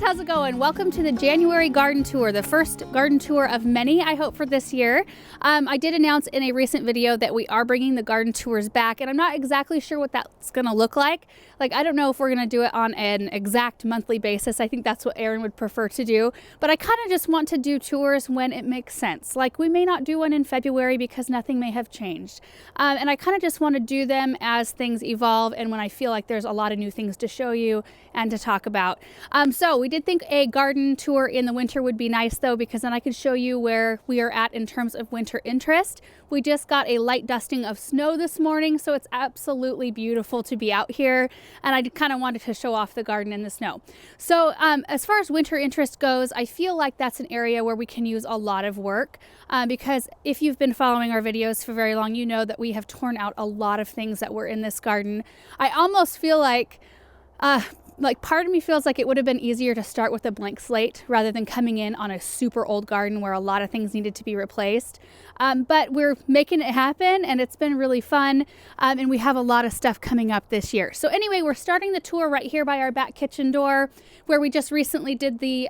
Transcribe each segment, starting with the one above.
how's it going? Welcome to the January garden tour, the first garden tour of many, I hope, for this year. I did announce in a recent video that we are bringing the garden tours back, and I'm not exactly sure what that's going to look like. I don't know if we're going to do it on an exact monthly basis. I think that's what Erin would prefer to do, but I kind of just want to do tours when it makes sense. We may not do one in February because nothing may have changed. And I kind of just want to do them as things evolve and when I feel like there's a lot of new things to show you and to talk about. So we did think a garden tour in the winter would be nice though, because then I could show you where we are at in terms of winter interest. We just got a light dusting of snow this morning, so it's absolutely beautiful to be out here. And I kind of wanted to show off the garden in the snow. So as far as winter interest goes, I feel like that's an area where we can use a lot of work because if you've been following our videos for very long, you know that we have torn out a lot of things that were in this garden. I almost feel like part of me feels like it would have been easier to start with a blank slate rather than coming in on a super old garden where a lot of things needed to be replaced. But we're making it happen and it's been really fun. And we have a lot of stuff coming up this year. So anyway, we're starting the tour right here by our back kitchen door where we just recently did the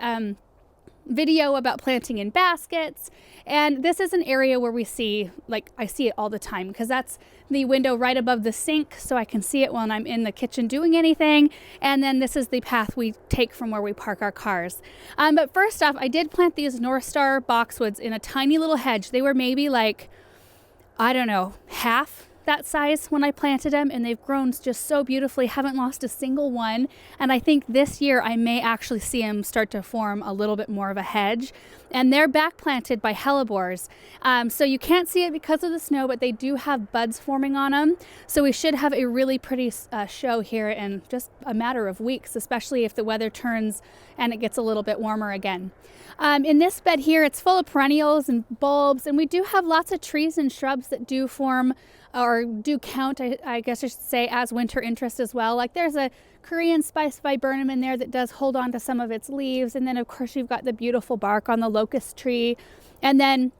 video about planting in baskets. And this is an area where we see, I see it all the time because that's the window right above the sink, so I can see it when I'm in the kitchen doing anything. And then this is the path we take from where we park our cars. But first off, I did plant these North Star boxwoods in a tiny little hedge. They were maybe I don't know, half that size when I planted them, and they've grown just so beautifully, haven't lost a single one. And I think this year I may actually see them start to form a little bit more of a hedge. And they're back planted by Hellebores. So you can't see it because of the snow, but they do have buds forming on them. So we should have a really pretty show here in just a matter of weeks, especially if the weather turns and it gets a little bit warmer again. In this bed here, it's full of perennials and bulbs, and we do have lots of trees and shrubs that do form or do count, I guess I should say, as winter interest as well. There's a Korean spice viburnum in there that does hold on to some of its leaves. And then of course you've got the beautiful bark on the locust tree. And then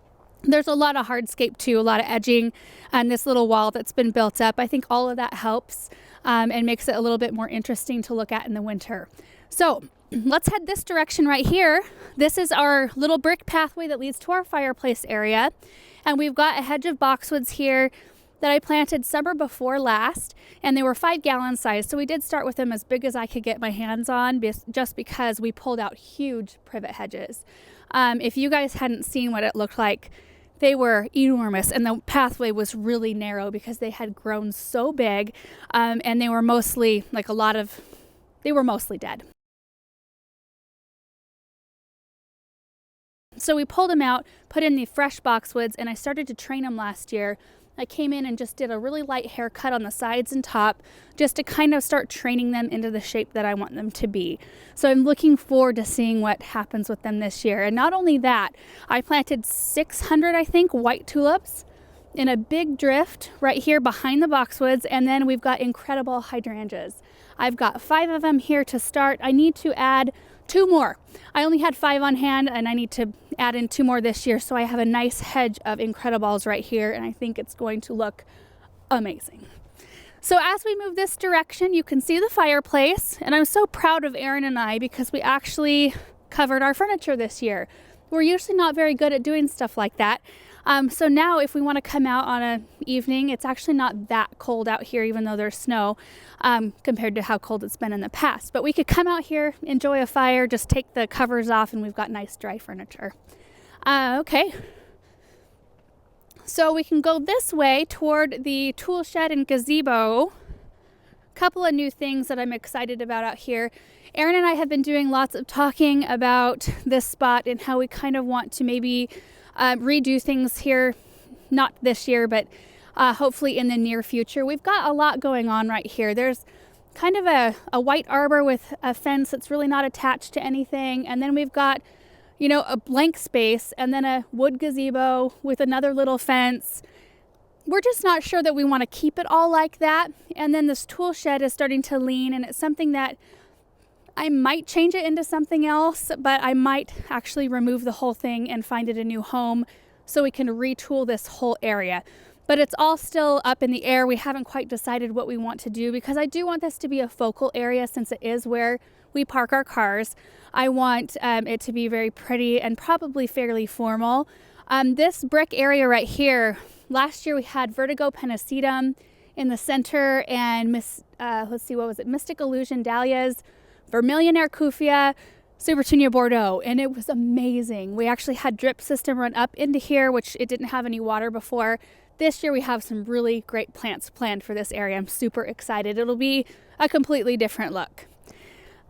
there's a lot of hardscape too, a lot of edging on this little wall that's been built up. I think all of that helps and makes it a little bit more interesting to look at in the winter. So let's head this direction right here. This is our little brick pathway that leads to our fireplace area. And we've got a hedge of boxwoods here that I planted summer before last, and they were 5-gallon size. So we did start with them as big as I could get my hands on, just because we pulled out huge privet hedges. If you guys hadn't seen what it looked like, they were enormous, and the pathway was really narrow because they had grown so big, and they were mostly they were mostly dead. So we pulled them out, put in the fresh boxwoods, and I started to train them last year. I came in and just did a really light haircut on the sides and top just to kind of start training them into the shape that I want them to be. So I'm looking forward to seeing what happens with them this year. And not only that, I planted 600, I think, white tulips in a big drift right here behind the boxwoods. And then we've got incredible hydrangeas. I've got 5 of them here to start. I need to add 2 more. I only had 5 on hand and I need to add in 2 more this year. So I have a nice hedge of incredibles right here and I think it's going to look amazing. So as we move this direction, you can see the fireplace, and I'm so proud of Erin and I because we actually covered our furniture this year. We're usually not very good at doing stuff like that. So now if we want to come out on an evening, it's actually not that cold out here, even though there's snow, compared to how cold it's been in the past. But we could come out here, enjoy a fire, just take the covers off, and we've got nice dry furniture. Okay. So we can go this way toward the tool shed and gazebo. Couple of new things that I'm excited about out here. Erin and I have been doing lots of talking about this spot and how we kind of want to maybe redo things here, not this year, but hopefully in the near future. We've got a lot going on right here. There's kind of a white arbor with a fence that's really not attached to anything. And then we've got, a blank space and then a wood gazebo with another little fence. We're just not sure that we want to keep it all like that. And then this tool shed is starting to lean, and it's something that I might change it into something else, but I might actually remove the whole thing and find it a new home so we can retool this whole area. But it's all still up in the air. We haven't quite decided what we want to do because I do want this to be a focal area since it is where we park our cars. I want it to be very pretty and probably fairly formal. This brick area right here, last year we had Vertigo pennisetum in the center and let's see, what was it? Mystic Illusion dahlias, Vermilion Arcufia, Supertunia Bordeaux, and it was amazing. We actually had drip system run up into here, which it didn't have any water before. This year we have some really great plants planned for this area. I'm super excited. It'll be a completely different look.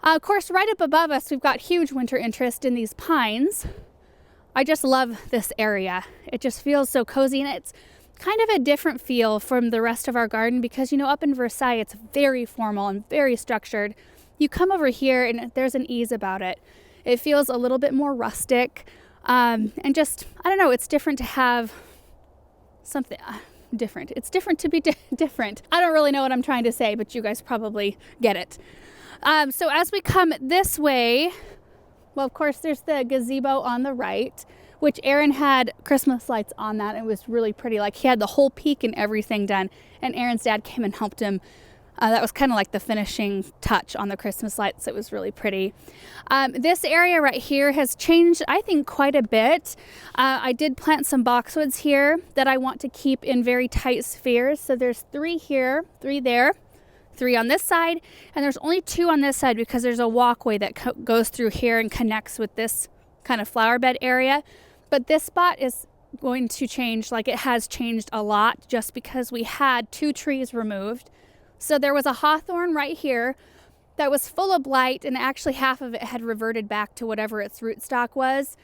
Of course, right up above us, we've got huge winter interest in these pines. I just love this area. It just feels so cozy, and it's kind of a different feel from the rest of our garden because, you know, up in Versailles, it's very formal and very structured. You come over here and there's an ease about it. It feels a little bit more rustic, and just, I don't know, it's different to have something different. It's different to be different. I don't really know what I'm trying to say, but you guys probably get it. So as we come this way, well, of course, there's the gazebo on the right, which Aaron had Christmas lights on that. It was really pretty. Like, he had the whole peak and everything done, and Aaron's dad came and helped him. That was kind of like the finishing touch on the Christmas lights. It was really pretty. This area right here has changed, I think, quite a bit. I did plant some boxwoods here that I want to keep in very tight spheres. So there's 3 here, 3 there, 3 on this side, and there's only 2 on this side because there's a walkway that goes through here and connects with this kind of flower bed area. But this spot is going to change, like it has changed a lot, just because we had 2 trees removed. So there was a hawthorn right here that was full of blight, and actually half of it had reverted back to whatever its rootstock was.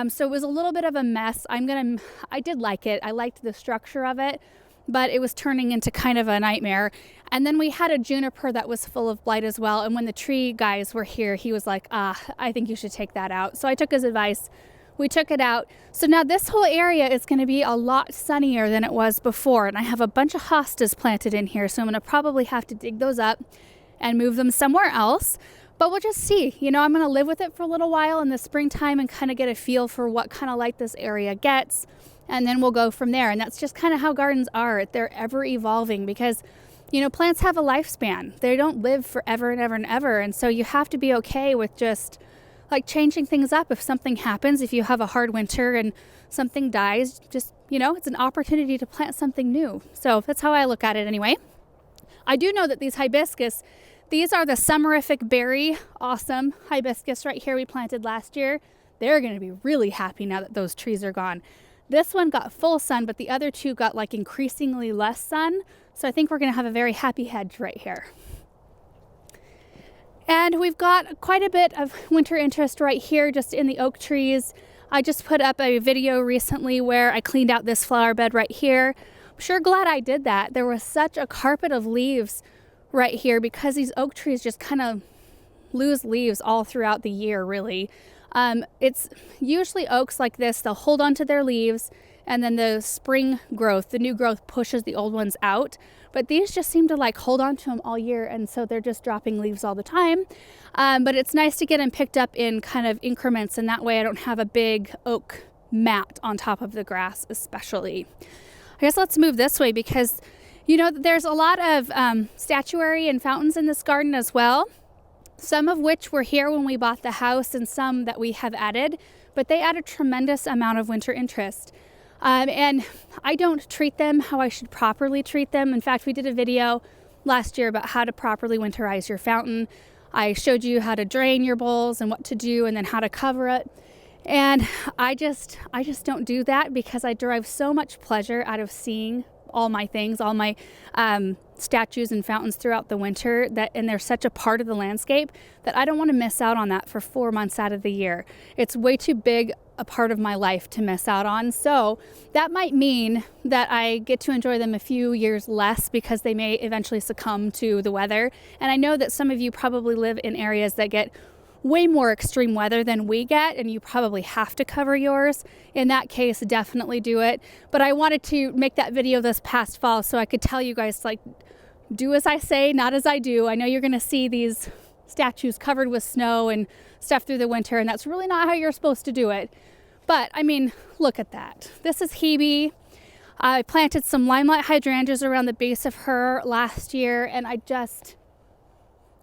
So it was a little bit of a mess. I did like it. I liked the structure of it, but it was turning into kind of a nightmare. And then we had a juniper that was full of blight as well. And when the tree guys were here, he was like, I think you should take that out. So I took his advice. We took it out. So now this whole area is going to be a lot sunnier than it was before. And I have a bunch of hostas planted in here. So I'm going to probably have to dig those up and move them somewhere else. But we'll just see. You know, I'm going to live with it for a little while in the springtime and kind of get a feel for what kind of light this area gets. And then we'll go from there. And that's just kind of how gardens are. They're ever evolving because, you know, plants have a lifespan. They don't live forever and ever and ever. And so you have to be okay with just like changing things up. If something happens, if you have a hard winter and something dies, just, you know, it's an opportunity to plant something new. So that's how I look at it anyway. I do know that these hibiscus, these are the summerific berry, awesome hibiscus right here we planted last year. They're going to be really happy now that those trees are gone. This one got full sun, but the other 2 got like increasingly less sun. So I think we're going to have a very happy hedge right here. And we've got quite a bit of winter interest right here just in the oak trees. I just put up a video recently where I cleaned out this flower bed right here. I'm sure glad I did that. There was such a carpet of leaves right here because these oak trees just kind of lose leaves all throughout the year, really. It's usually oaks like this. They'll hold on to their leaves, and then the spring growth, the new growth, pushes the old ones out. But these just seem to like hold on to them all year, and so they're just dropping leaves all the time. But it's nice to get them picked up in kind of increments, and that way I don't have a big oak mat on top of the grass especially. I guess let's move this way because, you know, there's a lot of statuary and fountains in this garden as well. Some of which were here when we bought the house and some that we have added, but they add a tremendous amount of winter interest. And I don't treat them how I should properly treat them. In fact, we did a video last year about how to properly winterize your fountain. I showed you how to drain your bowls and what to do and then how to cover it. And I just don't do that because I derive so much pleasure out of seeing all my things, all my statues and fountains throughout the winter, and they're such a part of the landscape that I don't want to miss out on that for 4 months out of the year. It's way too big a part of my life to miss out on. So that might mean that I get to enjoy them a few years less because they may eventually succumb to the weather. And I know that some of you probably live in areas that get way more extreme weather than we get, and you probably have to cover yours. In that case, definitely do it. But I wanted to make that video this past fall so I could tell you guys, like, do as I say, not as I do. I know you're going to see these statues covered with snow and stuff through the winter, and that's really not how you're supposed to do it. But I mean, look at that. This is Hebe. I planted some limelight hydrangeas around the base of her last year, and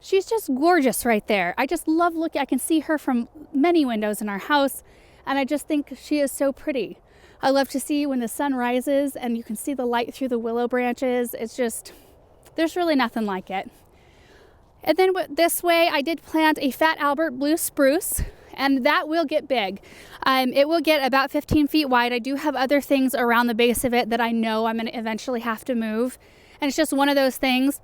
She's just gorgeous right there. I just love looking. I can see her from many windows in our house, and I just think she is so pretty. I love to see when the sun rises and you can see the light through the willow branches. It's just, there's really nothing like it. And then this way, I did plant a Fat Albert blue spruce, and that will get big. It will get about 15 feet wide. I do have other things around the base of it that I know I'm going to eventually have to move. And it's just one of those things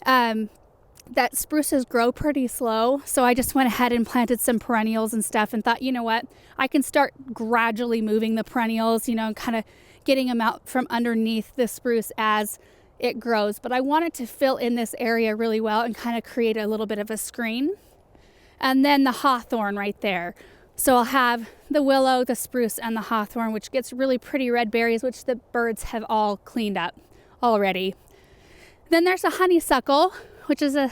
that spruces grow pretty slow. So I just went ahead and planted some perennials and stuff and thought, you know what, I can start gradually moving the perennials, you know, and kind of getting them out from underneath the spruce as it grows. But I wanted to fill in this area really well and kind of create a little bit of a screen. And then the hawthorn right there. So I'll have the willow, the spruce, and the hawthorn, which gets really pretty red berries, which the birds have all cleaned up already. Then there's a honeysuckle, which is a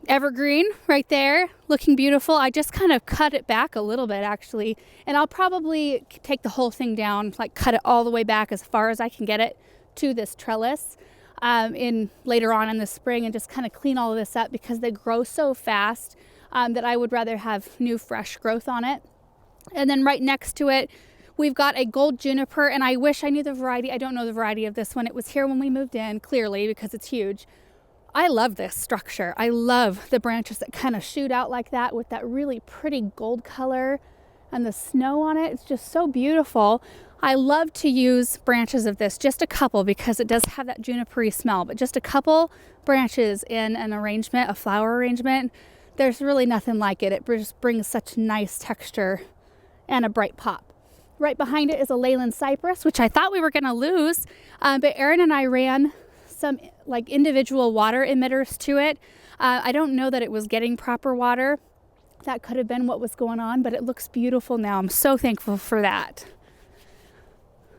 evergreen right there, looking beautiful. I just kind of cut it back a little bit actually, and I'll probably take the whole thing down, like cut it all the way back as far as I can get it to this trellis in later on in the spring, and just kind of clean all of this up because they grow so fast that I would rather have new fresh growth on it. And then right next to it, we've got a gold juniper, and I wish I knew the variety. I don't know the variety of this one. It was here when we moved in, clearly, because it's huge. I love this structure. I love the branches that kind of shoot out like that with that really pretty gold color and the snow on it. It's just so beautiful. I love to use branches of this, just a couple, because it does have that juniper-y smell, but just a couple branches in an arrangement, a flower arrangement, there's really nothing like it. It just brings such nice texture and a bright pop. Right behind it is a Leyland cypress, which I thought we were going to lose, but Erin and I ran some like individual water emitters to it. I don't know that it was getting proper water. That could have been what was going on, but it looks beautiful now. I'm so thankful for that.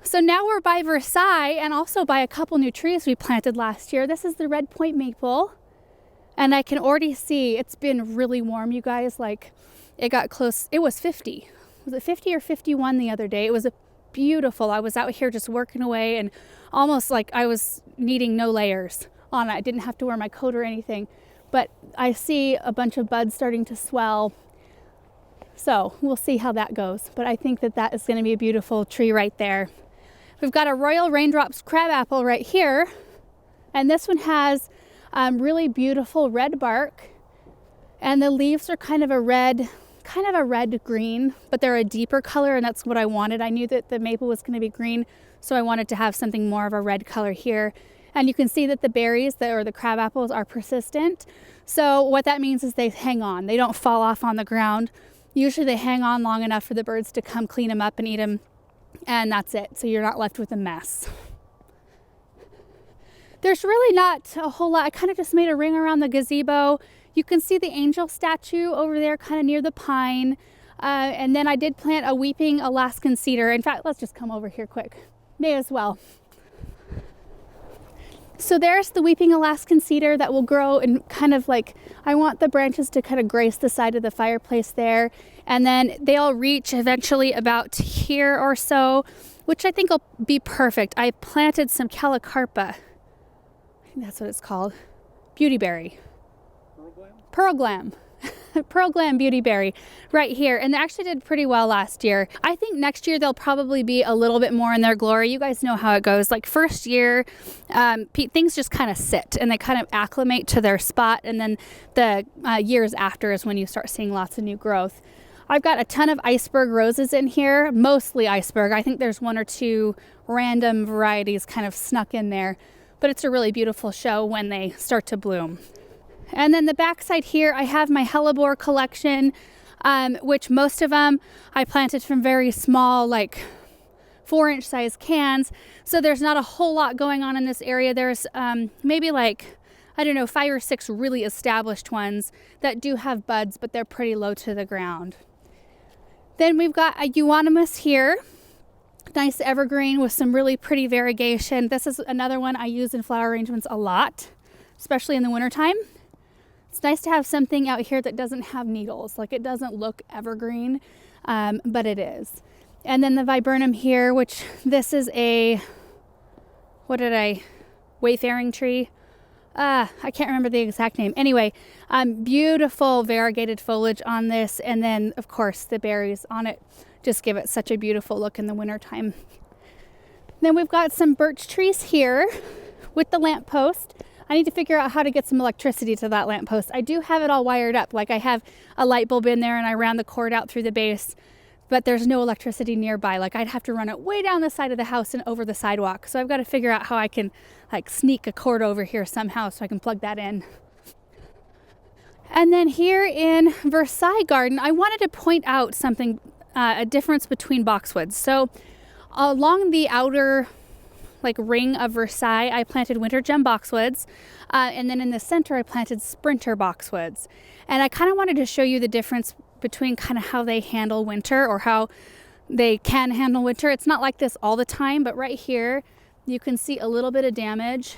So now we're by Versailles and also by a couple new trees we planted last year. This is the red point maple, and I can already see it's been really warm, you guys. Like, it got close. It was 50. Was it 50 or 51 the other day? It was beautiful. I was out here just working away and almost like I was needing no layers on it. I didn't have to wear my coat or anything, but I see a bunch of buds starting to swell. So we'll see how that goes. But I think that that is going to be a beautiful tree right there. We've got a Royal Raindrops crabapple right here. And this one has really beautiful red bark. And the leaves are kind of a red green, but they're a deeper color, and that's what I wanted. I knew that the maple was going to be green, so I wanted to have something more of a red color here. And you can see that the berries or the crab apples are persistent. So what that means is they hang on. They don't fall off on the ground. Usually they hang on long enough for the birds to come clean them up and eat them, and that's it. So you're not left with a mess. There's really not a whole lot. I kind of just made a ring around the gazebo. You can see the angel statue over there kind of near the pine. And then I did plant a weeping Alaskan cedar. In fact, let's just come over here quick. May as well. So there's the weeping Alaskan cedar that will grow and kind of like, I want the branches to kind of grace the side of the fireplace there. And then they'll reach eventually about here or so, which I think will be perfect. I planted some calicarpa. I think that's what it's called. Beautyberry. Pearl Glam. Pearl Glam Beautyberry right here, and they actually did pretty well last year. I think next year they'll probably be a little bit more in their glory. You guys know how it goes. Like first year, things just kind of sit and they kind of acclimate to their spot, and then the years after is when you start seeing lots of new growth. I've got a ton of iceberg roses in here, mostly iceberg. I think there's one or two random varieties kind of snuck in there, but it's a really beautiful show when they start to bloom. And then the backside here, I have my Hellebore collection, which most of them I planted from very small, like 4-inch size cans. So there's not a whole lot going on in this area. There's maybe like, I don't know, 5 or 6 really established ones that do have buds, but they're pretty low to the ground. Then we've got a euonymus here. Nice evergreen with some really pretty variegation. This is another one I use in flower arrangements a lot, especially in the wintertime. It's nice to have something out here that doesn't have needles. Like, it doesn't look evergreen, but it is. And then the viburnum here, which this is a, wayfaring tree. I can't remember the exact name. Anyway, beautiful variegated foliage on this. And then, of course, the berries on it just give it such a beautiful look in the wintertime. Then we've got some birch trees here with the lamppost. I need to figure out how to get some electricity to that lamppost. I do have it all wired up. Like I have a light bulb in there and I ran the cord out through the base, but there's no electricity nearby. Like I'd have to run it way down the side of the house and over the sidewalk. So I've got to figure out how I can like sneak a cord over here somehow so I can plug that in. And then here in Versailles Garden, I wanted to point out something, a difference between boxwoods. So along the outer like ring of Versailles, I planted winter gem boxwoods, and then in the center I planted sprinter boxwoods. And I kind of wanted to show you the difference between kind of how they handle winter, or how they can handle winter. It's not like this all the time, but right here you can see a little bit of damage,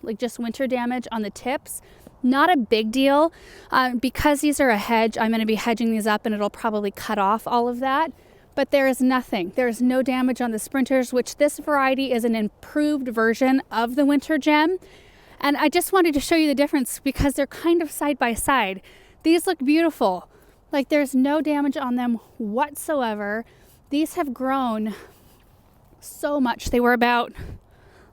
like just winter damage on the tips. Not a big deal. Because these are a hedge, I'm going to be hedging these up and it'll probably cut off all of that. But there is nothing. There is no damage on the sprinters, which this variety is an improved version of the winter gem. And I just wanted to show you the difference because they're kind of side by side. These look beautiful. Like there's no damage on them whatsoever. These have grown so much. They were about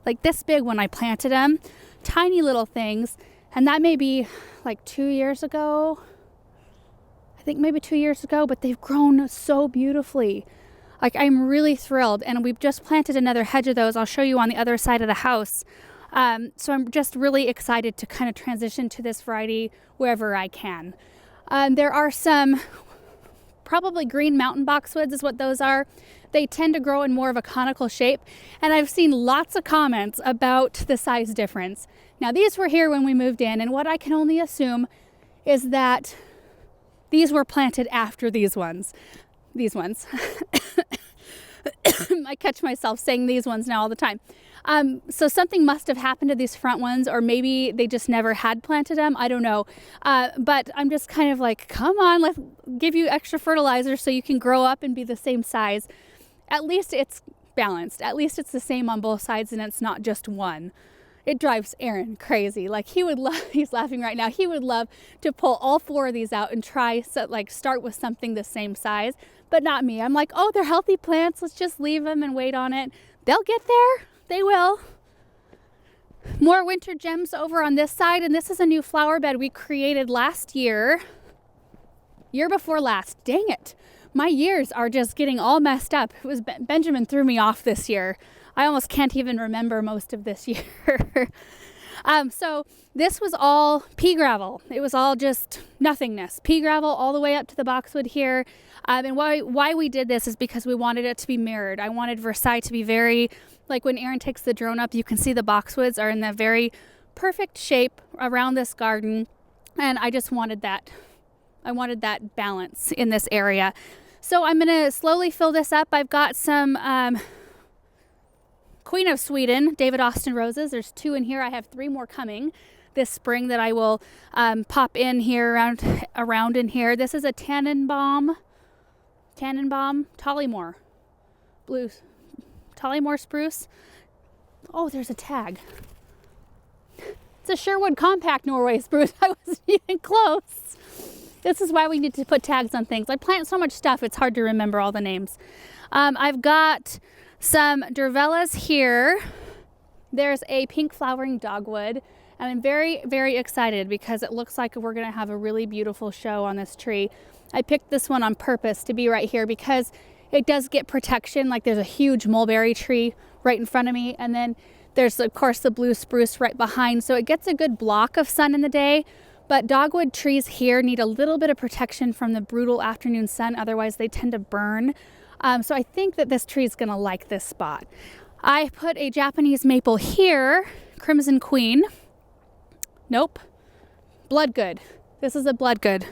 like this big when I planted them. Tiny little things. And that may be like 2 years ago. I think maybe 2 years ago, but they've grown so beautifully. Like I'm really thrilled. And we've just planted another hedge of those. I'll show you on the other side of the house. So I'm just really excited to kind of transition to this variety wherever I can. There are some probably green mountain boxwoods is what those are. They tend to grow in more of a conical shape. And I've seen lots of comments about the size difference. Now these were here when we moved in, and what I can only assume is that these were planted after these ones. I catch myself saying these ones now all the time. So something must have happened to these front ones, or maybe they just never had planted them. I don't know. But I'm just kind of like, come on, let's give you extra fertilizer so you can grow up and be the same size. At least it's balanced. At least it's the same on both sides and it's not just one. It drives Aaron crazy. Like he would love, he's laughing right now. He would love to pull all 4 of these out and try start with something the same size, but not me. I'm like, oh, they're healthy plants. Let's just leave them and wait on it. They'll get there. They will. More winter gems over on this side. And this is a new flower bed we created last year before last. Dang it. My years are just getting all messed up. It was Benjamin threw me off this year. I almost can't even remember most of this year. So this was all pea gravel. It was all just nothingness. Pea gravel all the way up to the boxwood here. And why we did this is because we wanted it to be mirrored. I wanted Versailles to be very, like when Aaron takes the drone up, you can see the boxwoods are in the very perfect shape around this garden. And I just wanted that. I wanted that balance in this area. So I'm going to slowly fill this up. I've got some Queen of Sweden, David Austin roses. There's 2 in here. I have 3 more coming this spring that I will pop in here around in here. This is a Tannenbaum, Tollymore, blue, Tollymore spruce. Oh, there's a tag. It's a Sherwood compact Norway spruce. I wasn't even close. This is why we need to put tags on things. I plant so much stuff, it's hard to remember all the names. I've got some Durvellas here. There's a pink flowering dogwood, and I'm very, very excited because it looks like we're going to have a really beautiful show on this tree. I picked this one on purpose to be right here because it does get protection. Like there's a huge mulberry tree right in front of me, and then there's of course the blue spruce right behind, so it gets a good block of sun in the day. But dogwood trees here need a little bit of protection from the brutal afternoon sun, otherwise they tend to burn. So I think that this tree is going to like this spot. I put a Japanese maple here, Crimson Queen. Nope. Bloodgood. This is a Bloodgood.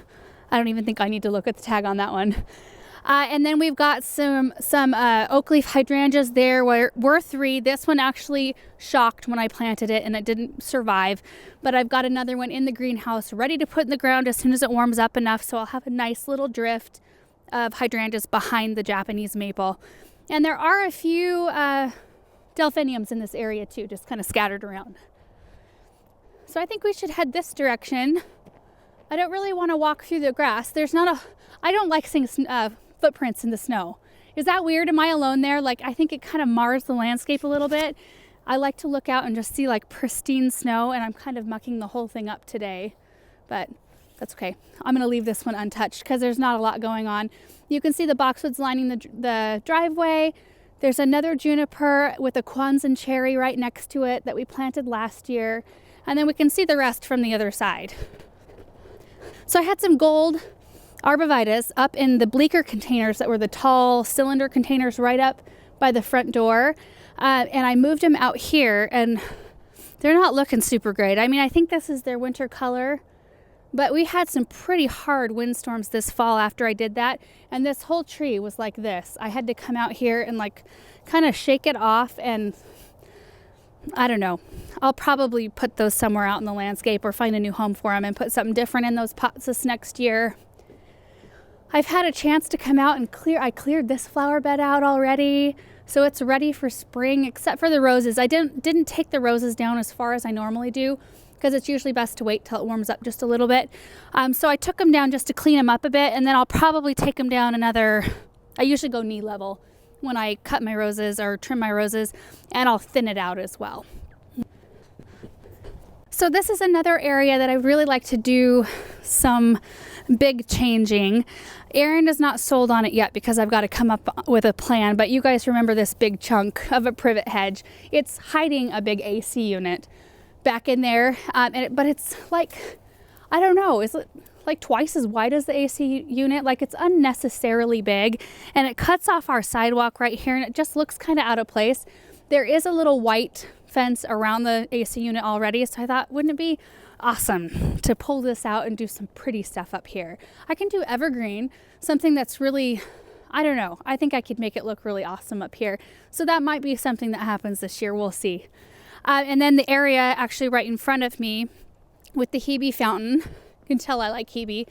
I don't even think I need to look at the tag on that one. And then we've got some oak leaf hydrangeas there. Were 3. This one actually shocked when I planted it and it didn't survive. But I've got another one in the greenhouse ready to put in the ground as soon as it warms up enough. So I'll have a nice little drift of hydrangeas behind the Japanese maple. And there are a few delphiniums in this area too, just kind of scattered around. So I think we should head this direction. I don't really want to walk through the grass. I don't like seeing footprints in the snow. Is that weird? Am I alone there? Like, I think it kind of mars the landscape a little bit. I like to look out and just see like pristine snow, and I'm kind of mucking the whole thing up today, but that's okay. I'm gonna leave this one untouched because there's not a lot going on. You can see the boxwoods lining the driveway. There's another juniper with a Kwanzaa cherry right next to it that we planted last year. And then we can see the rest from the other side. So I had some gold arborvitae up in the bleaker containers that were the tall cylinder containers right up by the front door. And I moved them out here, and they're not looking super great. I mean, I think this is their winter color, but we had some pretty hard windstorms this fall after I did that. And this whole tree was like this. I had to come out here and like kind of shake it off, and I don't know. I'll probably put those somewhere out in the landscape or find a new home for them and put something different in those pots this next year. I've had a chance to come out and I cleared this flower bed out already, so it's ready for spring, except for the roses. I didn't take the roses down as far as I normally do, because it's usually best to wait till it warms up just a little bit. So I took them down just to clean them up a bit, and then I'll probably take them down I usually go knee level when I cut my roses or trim my roses, and I'll thin it out as well. So this is another area that I really like to do some big changing. Erin is not sold on it yet because I've got to come up with a plan, but you guys remember this big chunk of a privet hedge. It's hiding a big AC unit back in there, but it's like, I don't know, is it like twice as wide as the AC unit? Like, it's unnecessarily big, and it cuts off our sidewalk right here, and it just looks kind of out of place. There is a little white fence around the AC unit already, so I thought, wouldn't it be awesome to pull this out and do some pretty stuff up here? I can do evergreen, something that's really, I don't know, I think I could make it look really awesome up here. So that might be something that happens this year, we'll see. And then the area actually right in front of me with the Hebe fountain, you can tell I like Hebe.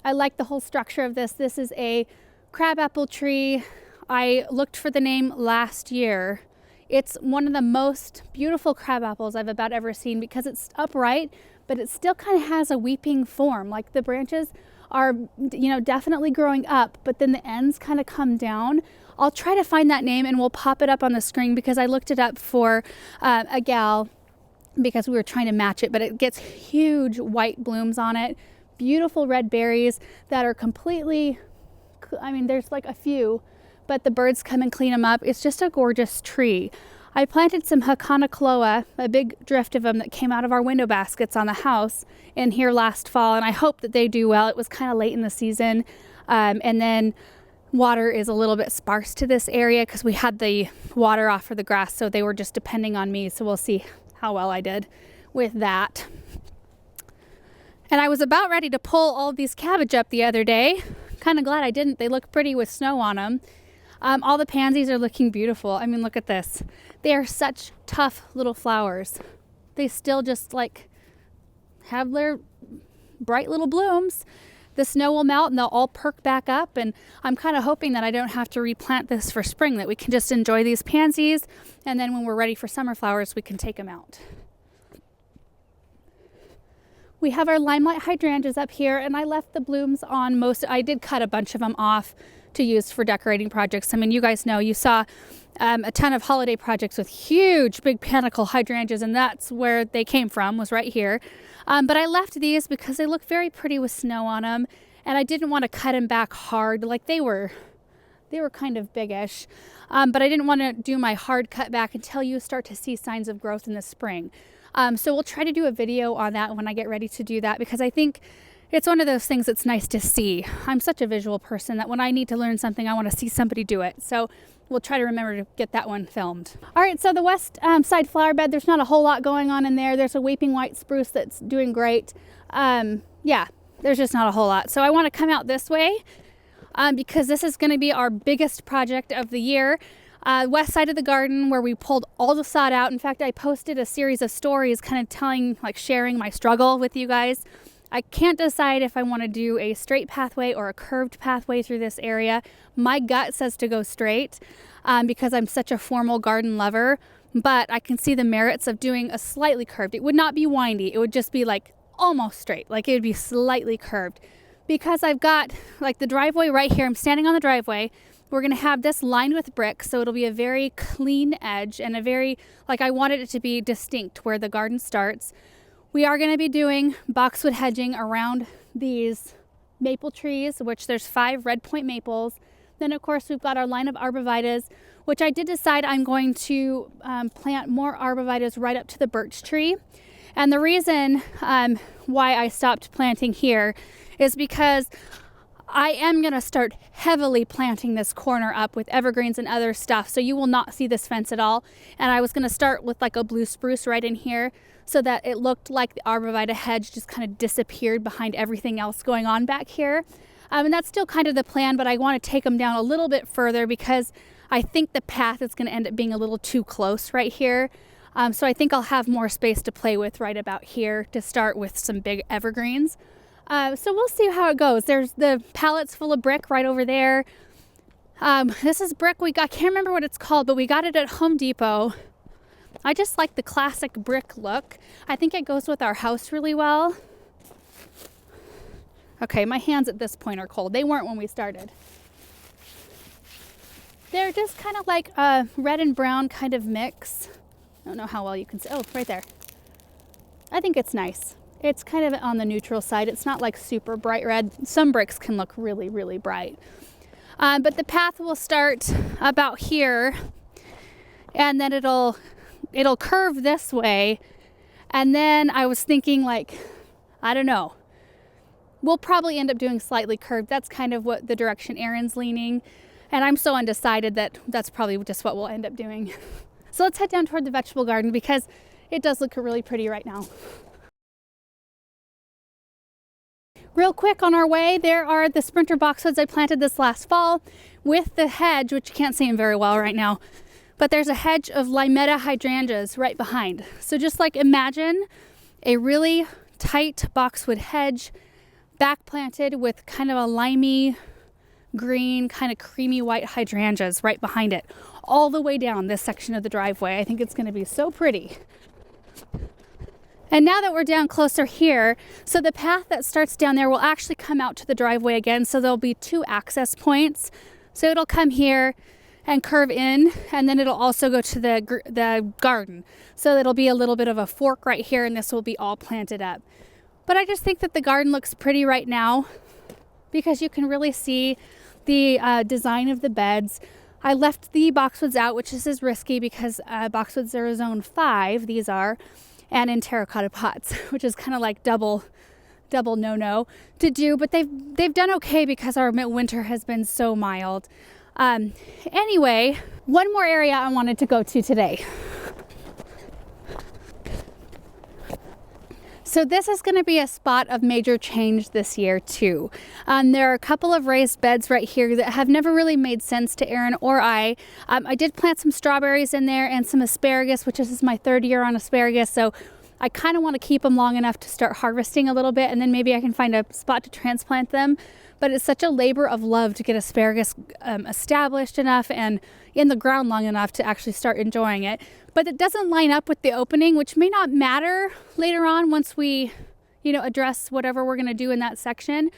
I like the whole structure of this. This is a crabapple tree. I looked for the name last year. It's one of the most beautiful crabapples I've about ever seen because it's upright, but it still kind of has a weeping form. Like, the branches are, definitely growing up, but then the ends kind of come down. I'll try to find that name and we'll pop it up on the screen because I looked it up for a gal because we were trying to match it, but it gets huge white blooms on it, beautiful red berries that are completely, there's like a few, but the birds come and clean them up. It's just a gorgeous tree. I planted some Hakanakaloa, a big drift of them that came out of our window baskets on the house in here last fall, and I hope that they do well. It was kind of late in the season, and then water is a little bit sparse to this area because we had the water off for the grass, so they were just depending on me, so we'll see how well I did with that. And I was about ready to pull all of these cabbage up the other day. Kind of glad I didn't. They look pretty with snow on them. All the pansies are looking beautiful. I mean, look at this. They are such tough little flowers. They still just like have their bright little blooms. The snow will melt and they'll all perk back up. And I'm kind of hoping that I don't have to replant this for spring, that we can just enjoy these pansies. And then when we're ready for summer flowers, we can take them out. We have our limelight hydrangeas up here, and I left the blooms on most. I did cut a bunch of them off to use for decorating projects. I mean, you guys know, you saw a ton of holiday projects with huge big panicle hydrangeas, and that's where they came from, was right here. But I left these because they look very pretty with snow on them, and I didn't want to cut them back hard. Like, they were kind of biggish, but I didn't want to do my hard cut back until you start to see signs of growth in the spring. So we'll try to do a video on that when I get ready to do that, because I think it's one of those things that's nice to see. I'm such a visual person that when I need to learn something, I want to see somebody do it. So we'll try to remember to get that one filmed. All right, so the west side flower bed, there's not a whole lot going on in there. There's a weeping white spruce that's doing great. Yeah, there's just not a whole lot. So I want to come out this way because this is going to be our biggest project of the year. West side of the garden, where we pulled all the sod out. In fact, I posted a series of stories kind of sharing my struggle with you guys. I can't decide if I want to do a straight pathway or a curved pathway through this area. My gut says to go straight because I'm such a formal garden lover, but I can see the merits of doing a slightly curved. It would not be windy. It would just be like almost straight. Like it would be slightly curved because I've got like the driveway right here. I'm standing on the driveway. We're going to have this lined with brick, so it'll be a very clean edge and a very, like I wanted it to be distinct where the garden starts. We are going to be doing boxwood hedging around these maple trees, which there's 5 red point maples. Then of course we've got our line of arborvitaes, which I did decide I'm going to plant more arborvitaes right up to the birch tree. And the reason why I stopped planting here is because I am going to start heavily planting this corner up with evergreens and other stuff, so you will not see this fence at all. And I was going to start with like a blue spruce right in here so that it looked like the arborvitae hedge just kind of disappeared behind everything else going on back here. And that's still kind of the plan, but I want to take them down a little bit further because I think the path is going to end up being a little too close right here. So I think I'll have more space to play with right about here to start with some big evergreens. So we'll see how it goes. There's the pallets full of brick right over there. This is brick I can't remember what it's called, but we got it at Home Depot. I just like the classic brick look. I think it goes with our house really well. Okay, my hands at this point are cold. They weren't when we started. They're just kind of like a red and brown kind of mix. I don't know how well you can see. Oh, right there. I think it's nice. It's kind of on the neutral side. It's not like super bright red. Some bricks can look really, really bright. But the path will start about here, and then it'll curve this way. And then I was thinking, like, I don't know. We'll probably end up doing slightly curved. That's kind of what the direction Erin's leaning. And I'm so undecided that that's probably just what we'll end up doing. So let's head down toward the vegetable garden because it does look really pretty right now. Real quick on our way, there are the sprinter boxwoods I planted this last fall with the hedge, which you can't see them very well right now. But there's a hedge of limetta hydrangeas right behind. So just like imagine a really tight boxwood hedge back planted with kind of a limey green, kind of creamy white hydrangeas right behind it, all the way down this section of the driveway. I think it's going to be so pretty. And now that we're down closer here, so the path that starts down there will actually come out to the driveway again, so there'll be 2 access points. So it'll come here and curve in, and then it'll also go to the garden. So it'll be a little bit of a fork right here, and this will be all planted up. But I just think that the garden looks pretty right now because you can really see the design of the beds. I left the boxwoods out, which is risky because boxwoods are zone 5, these are, and in terracotta pots, which is kind of like double no-no to do, but they've done okay because our winter has been so mild. Anyway, one more area I wanted to go to today. So this is going to be a spot of major change this year too. There are a couple of raised beds right here that have never really made sense to Erin or I. I did plant some strawberries in there and some asparagus, which is my 3rd year on asparagus. So I kind of want to keep them long enough to start harvesting a little bit, and then maybe I can find a spot to transplant them. But it's such a labor of love to get asparagus established enough and in the ground long enough to actually start enjoying it. But it doesn't line up with the opening, which may not matter later on once we, address whatever we're going to do in that section.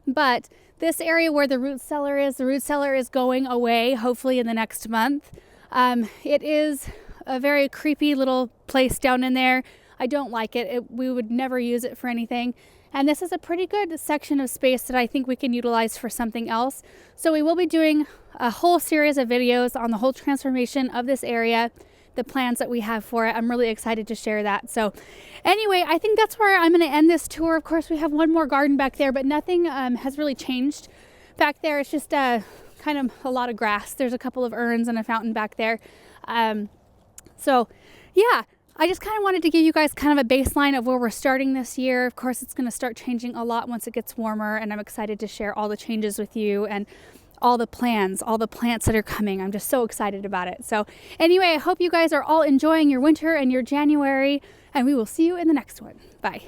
But this area where the root cellar is going away, hopefully in the next month. It is a very creepy little place down in there. I don't like it. We would never use it for anything. And this is a pretty good section of space that I think we can utilize for something else. So we will be doing a whole series of videos on the whole transformation of this area, the plans that we have for it. I'm really excited to share that. So anyway, I think that's where I'm going to end this tour. Of course, we have one more garden back there, but nothing has really changed back there. It's just kind of a lot of grass. There's a couple of urns and a fountain back there. So yeah, I just kind of wanted to give you guys kind of a baseline of where we're starting this year. Of course, it's going to start changing a lot once it gets warmer, and I'm excited to share all the changes with you and all the plans, all the plants that are coming. I'm just so excited about it. So anyway, I hope you guys are all enjoying your winter and your January, and we will see you in the next one. Bye.